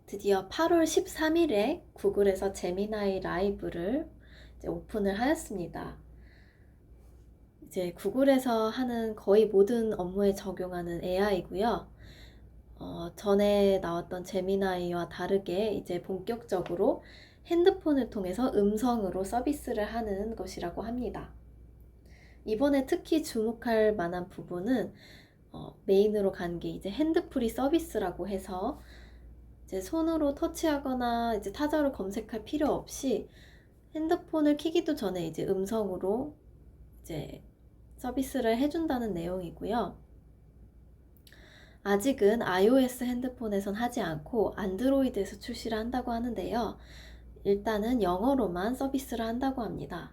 드디어 8월 13일에 구글에서 제미나이 라이브를 이제 오픈을 하였습니다. 이제 구글에서 하는 거의 모든 업무에 적용하는 AI고요. 전에 나왔던 제미나이와 다르게 이제 본격적으로 핸드폰을 통해서 음성으로 서비스를 하는 것이라고 합니다. 이번에 특히 주목할 만한 부분은 메인으로 간 게 이제 핸드프리 서비스라고 해서 이제 손으로 터치하거나 이제 타자로 검색할 필요 없이 핸드폰을 켜기도 전에 이제 음성으로 이제 서비스를 해준다는 내용이고요. 아직은 iOS 핸드폰에선 하지 않고 안드로이드에서 출시를 한다고 하는데요. 일단은 영어로만 서비스를 한다고 합니다.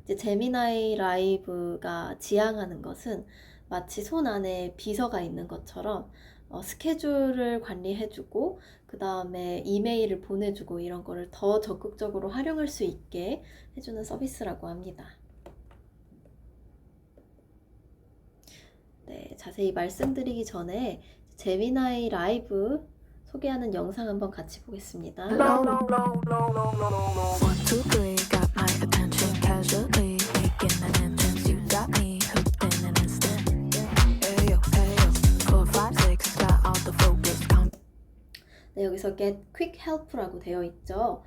이제 제미나이 라이브가 지향하는 것은 마치 손 안에 비서가 있는 것처럼 스케줄을 관리해주고 그 다음에 이메일을 보내주고 이런 거를 더 적극적으로 활용할 수 있게 해주는 서비스라고 합니다. 네, 자세히 말씀드리기 전에 제미나이 라이브 소개하는 영상 한번 같이 보겠습니다. 네, 여기서 get quick help라고 되어 있죠.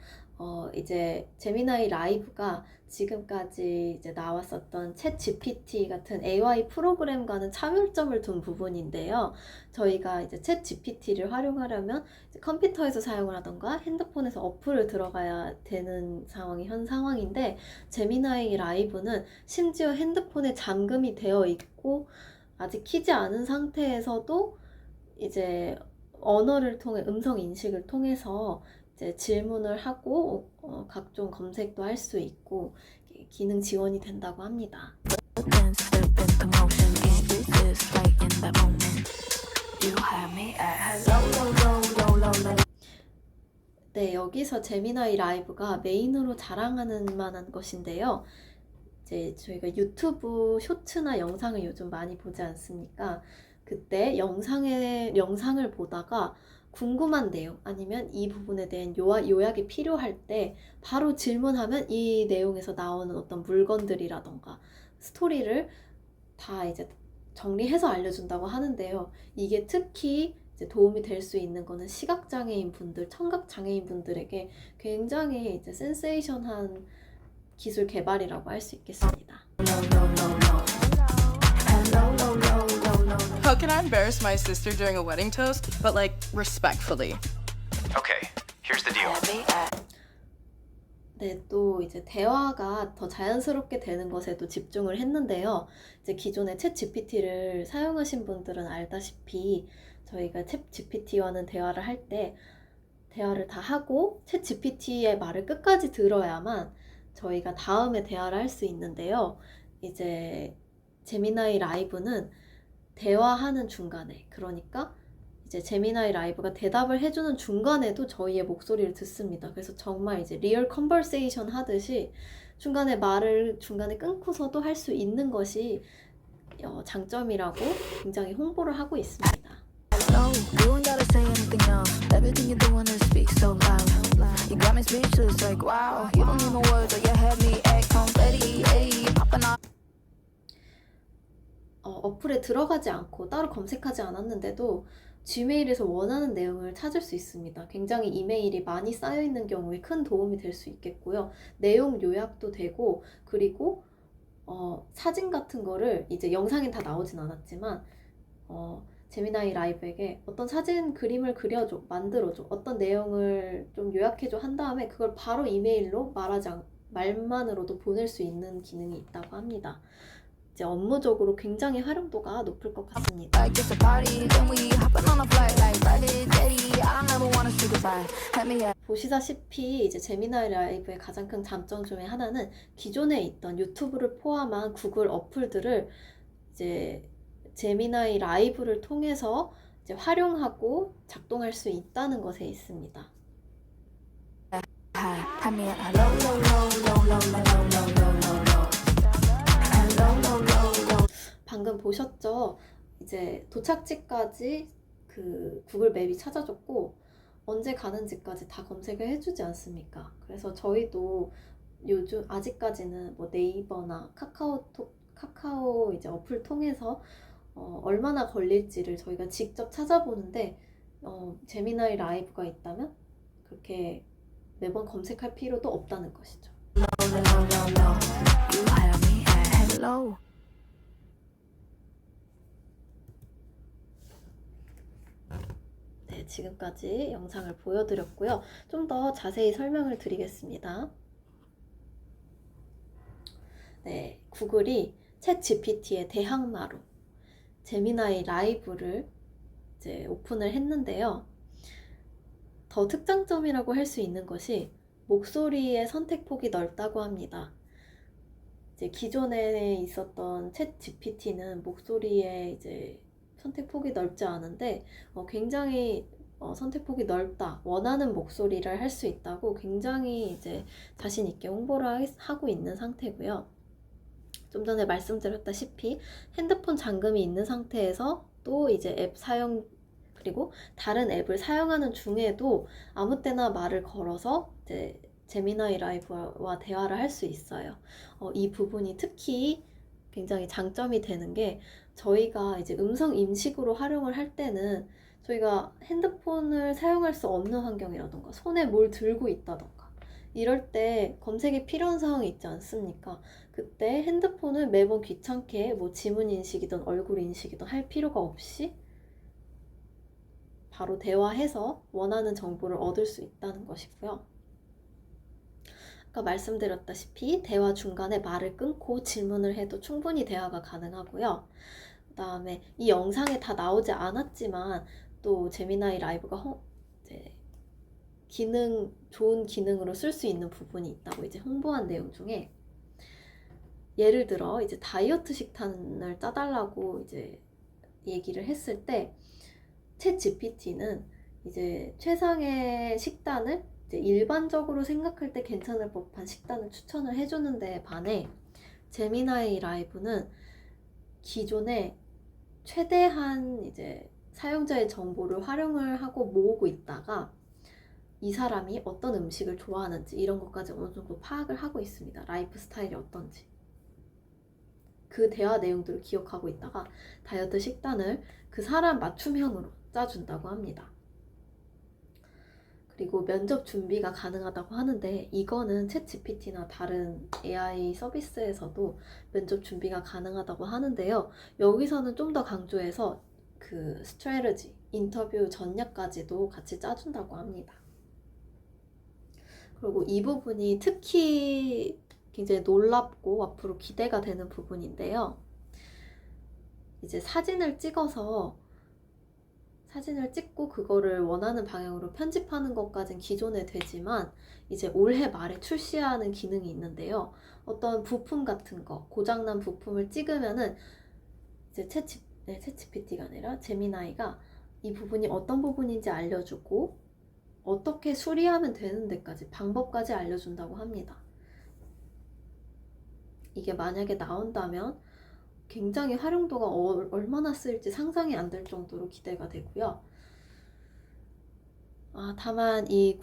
이제 제미나이 라이브가 지금까지 이제 나왔었던 챗 GPT 같은 AI 프로그램과는 차별점을 둔 부분인데요. 저희가 이제 챗 GPT를 활용하려면 이제 컴퓨터에서 사용을 하던가 핸드폰에서 어플을 들어가야 되는 상황이 현 상황인데, 제미나이 라이브는 심지어 핸드폰에 잠금이 되어 있고 아직 키지 않은 상태에서도 이제 언어를 통해 음성 인식을 통해서 이제 질문을 하고 각종 검색도 할 수 있고 기능 지원이 된다고 합니다. 네, 여기서 제미나이 라이브가 메인으로 자랑하는 만한 것인데요. 이제 저희가 유튜브 쇼츠나 영상을 요즘 많이 보지 않습니까? 그때 영상을 보다가 궁금한 내용 아니면 이 부분에 대한 요약이 필요할 때 바로 질문하면 이 내용에서 나오는 어떤 물건들이라던가 스토리를 다 이제 정리해서 알려준다고 하는데요. 이게 특히 이제 도움이 될 수 있는 거는 시각장애인 분들, 청각장애인 분들에게 굉장히 이제 센세이션한 기술 개발이라고 할 수 있겠습니다. How can I embarrass my sister during a wedding toast, but like respectfully? Okay, here's the deal. 네, 또 이제 대화가 더 자연스럽게 되는 것에도 집중을 했는데요. 이제 기존에 챗 GPT를 사용하신 분들은 알다시피 저희가 챗 GPT와는 대화를 할 때 대화를 다 하고 챗 GPT의 말을 끝까지 들어야만 저희가 다음에 대화를 할 수 있는데요. 이제 제미나이 라이브는 대화하는 중간에, 그러니까 이제 제미나이 라이브가 대답을 해주는 중간에도 저희의 목소리를 듣습니다. 그래서 정말 이제 리얼 컨버세이션 하듯이 말을 중간에 끊고서도 할 수 있는 것이 장점이라고 굉장히 홍보를 하고 있습니다. No, you ain't gotta say anything else. Everything you're doing is speak so loud. You got me speechless, like wow. You don't need no words, or you had me at confetti, ayy, popping off. 어플에 들어가지 않고 따로 검색하지 않았는데도 지메일에서 원하는 내용을 찾을 수 있습니다. 굉장히 이메일이 많이 쌓여 있는 경우에 큰 도움이 될 수 있겠고요. 내용 요약도 되고, 그리고 사진 같은 거를 이제 영상엔 다 나오진 않았지만 제미나이 라이브에게 어떤 사진 그림을 그려줘, 만들어줘, 어떤 내용을 좀 요약해줘 한 다음에 그걸 바로 이메일로 말만으로도 보낼 수 있는 기능이 있다고 합니다. 이제 업무적으로 굉장히 활용도가 높을 것 같습니다. Like it's a party, then we hopping on a flight like Friday, Daddy. I don't ever wanna say goodbye. Let me at. 보시다시피 이제 제미나이 라이브의 가장 큰 장점 중에 하나는 기존에 있던 유튜브를 포함한 구글 어플들을 이제 제미나이 라이브를 통해서 이제 활용하고 작동할 수 있다는 것에 있습니다. Let me at. Low, low, low, low, low, low, low, low, low, low, low. Low, low, low, low. 방금 보셨죠? 이제 도착지까지 그 구글 맵이 찾아줬고 언제 가는지까지 다 검색을 해주지 않습니까? 그래서 저희도 요즘 아직까지는 뭐 네이버나 카카오 이제 어플 통해서 얼마나 걸릴지를 저희가 직접 찾아보는데 제미나이 라이브가 있다면 그렇게 매번 검색할 필요도 없다는 것이죠. low, low, low, low. You hire me at hello. 네, 지금까지 영상을 보여드렸고요. 좀 더 자세히 설명을 드리겠습니다. 네, 구글이 챗 GPT의 대항마로 제미나이 라이브를 이제 오픈을 했는데요. 더 특장점이라고 할 수 있는 것이 목소리의 선택폭이 넓다고 합니다. 이제 기존에 있었던 챗 GPT는 목소리에 이제 선택폭이 넓지 않은데 굉장히 선택폭이 넓다, 원하는 목소리를 할 수 있다고 굉장히 이제 자신 있게 홍보를 하고 있는 상태고요. 좀 전에 말씀드렸다시피 핸드폰 잠금이 있는 상태에서 또 이제 앱 사용 그리고 다른 앱을 사용하는 중에도 아무 때나 말을 걸어서 이제 제미나이 라이브와 대화를 할 수 있어요. 이 부분이 특히 굉장히 장점이 되는 게 저희가 이제 음성 인식으로 활용을 할 때는 저희가 핸드폰을 사용할 수 없는 환경이라던가 손에 뭘 들고 있다던가 이럴 때 검색이 필요한 상황이 있지 않습니까? 그때 핸드폰을 매번 귀찮게 뭐 지문 인식이든 얼굴 인식이든 할 필요가 없이 바로 대화해서 원하는 정보를 얻을 수 있다는 것이고요. 아까 말씀드렸다시피 대화 중간에 말을 끊고 질문을 해도 충분히 대화가 가능하고요. 그 다음에 이 영상에 다 나오지 않았지만 또 제미나이 라이브가 이제 좋은 기능으로 쓸 수 있는 부분이 있다고 이제 홍보한 내용 중에 예를 들어 이제 다이어트 식단을 짜달라고 이제 얘기를 했을 때 챗 GPT는 이제 최상의 식단을 이제 일반적으로 생각할 때 괜찮을 법한 식단을 추천을 해주는 데 반해 제미나이 라이브는 기존에 최대한 이제 사용자의 정보를 활용을 하고 모으고 있다가 이 사람이 어떤 음식을 좋아하는지 이런 것까지 어느 정도 파악을 하고 있습니다. 라이프 스타일이 어떤지. 그 대화 내용들을 기억하고 있다가 다이어트 식단을 그 사람 맞춤형으로 짜준다고 합니다. 그리고 면접 준비가 가능하다고 하는데 이거는 챗 GPT나 다른 AI 서비스에서도 면접 준비가 가능하다고 하는데요. 여기서는 좀 더 강조해서 그 스트래티지, 인터뷰 전략까지도 같이 짜준다고 합니다. 그리고 이 부분이 특히 굉장히 놀랍고 앞으로 기대가 되는 부분인데요. 이제 사진을 찍고 그거를 원하는 방향으로 편집하는 것까진 기존에 되지만 이제 올해 말에 출시하는 기능이 있는데요. 어떤 부품 같은 거, 고장난 부품을 찍으면은 이제 챗 GPT가 아니라 제미나이가 이 부분이 어떤 부분인지 알려주고 어떻게 수리하면 되는 데까지 방법까지 알려준다고 합니다. 이게 만약에 나온다면 굉장히 활용도가 얼마나 쓰일지 상상이 안 될 정도로 기대가 되고요. 다만 이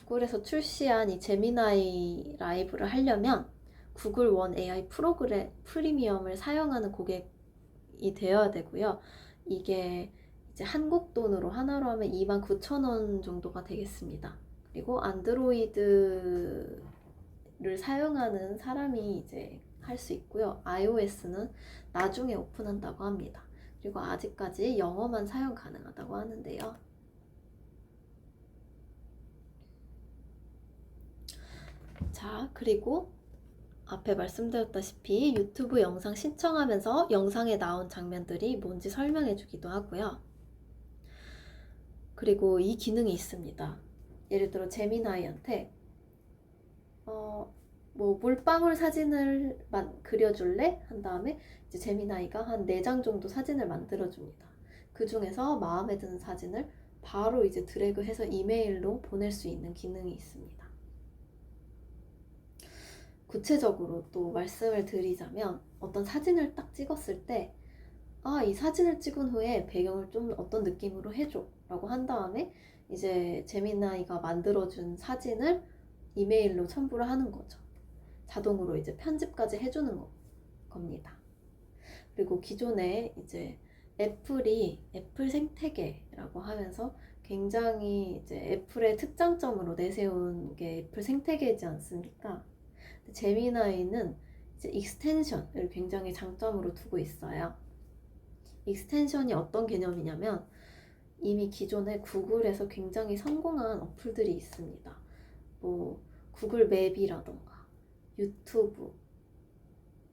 구글에서 출시한 이 제미나이 라이브를 하려면 구글 원 AI 프리미엄을 사용하는 고객이 되어야 되고요. 이게 이제 한국 돈으로 하나로 하면 29,000원 정도가 되겠습니다. 그리고 안드로이드를 사용하는 사람이 이제 할 수 있고요. iOS는 나중에 오픈한다고 합니다. 그리고 아직까지 영어만 사용 가능하다고 하는데요. 자, 그리고 앞에 말씀드렸다시피 유튜브 영상 신청하면서 영상에 나온 장면들이 뭔지 설명해 주기도 하고요. 그리고 이 기능이 있습니다. 예를 들어 제미나이한테 뭐 물방울 사진을 그려줄래? 한 다음에 이제 제미나이가 한 4장 정도 사진을 만들어줍니다. 그 중에서 마음에 드는 사진을 바로 이제 드래그해서 이메일로 보낼 수 있는 기능이 있습니다. 구체적으로 또 말씀을 드리자면 어떤 사진을 딱 찍었을 때 이 사진을 찍은 후에 배경을 좀 어떤 느낌으로 해줘 라고 한 다음에 이제 제미나이가 만들어준 사진을 이메일로 첨부를 하는 거죠. 자동으로 이제 편집까지 해주는 겁니다. 그리고 기존에 이제 애플 생태계라고 하면서 굉장히 이제 애플의 특장점으로 내세운 게 애플 생태계이지 않습니까? 제미나이는 이제 익스텐션을 굉장히 장점으로 두고 있어요. 익스텐션이 어떤 개념이냐면 이미 기존에 구글에서 굉장히 성공한 어플들이 있습니다. 뭐 구글 맵이라던가 유튜브,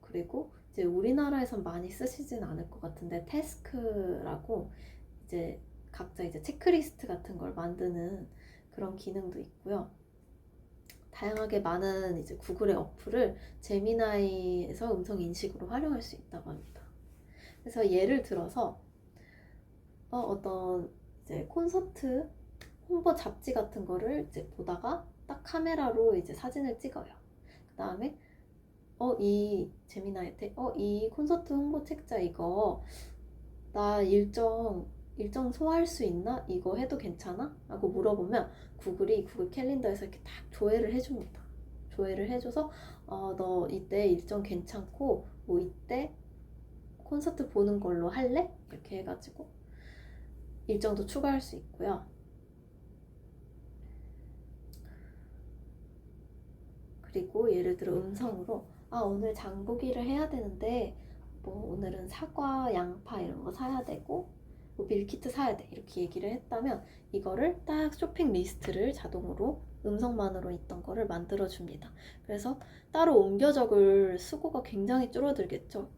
그리고 이제 우리나라에선 많이 쓰시진 않을 것 같은데 태스크라고 이제 각자 이제 체크리스트 같은 걸 만드는 그런 기능도 있고요. 다양하게 많은 이제 구글의 어플을 제미나이에서 음성 인식으로 활용할 수 있다고 합니다. 그래서 예를 들어서 어떤 이제 콘서트 홍보 잡지 같은 거를 이제 보다가 딱 카메라로 이제 사진을 찍어요. 그 다음에 이 제미나이한테 이 콘서트 홍보 책자 이거 나 일정 소화할 수 있나? 이거 해도 괜찮아? 라고 물어보면 구글 캘린더에서 이렇게 딱 조회를 해줍니다. 조회를 해줘서 너 이때 일정 괜찮고 뭐 이때 콘서트 보는 걸로 할래? 이렇게 해가지고 일정도 추가할 수 있고요. 그리고 예를 들어 음성으로 오늘 장보기를 해야 되는데 뭐 오늘은 사과, 양파 이런 거 사야 되고 뭐 밀키트 사야 돼 이렇게 얘기를 했다면 이거를 딱 쇼핑 리스트를 자동으로 음성만으로 있던 거를 만들어 줍니다. 그래서 따로 옮겨 적을 수고가 굉장히 줄어들겠죠.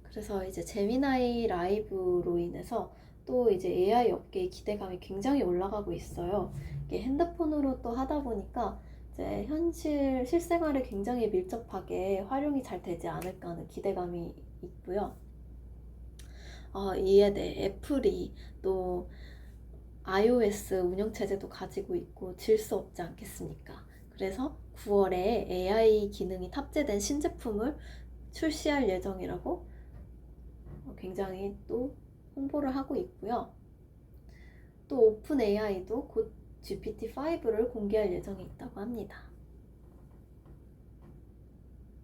그래서 이제 제미나이 라이브로 인해서 또 이제 AI 업계의 기대감이 굉장히 올라가고 있어요. 이게 핸드폰으로 또 하다 보니까 이제 실생활에 굉장히 밀접하게 활용이 잘 되지 않을까 하는 기대감이 있고요. 이에 대해 애플이 또 iOS 운영체제도 가지고 있고 질 수 없지 않겠습니까? 그래서 9월에 AI 기능이 탑재된 신제품을 출시할 예정이라고 굉장히 또 홍보를 하고 있고요. 또 오픈 AI도 곧 GPT-5를 공개할 예정이 있다고 합니다.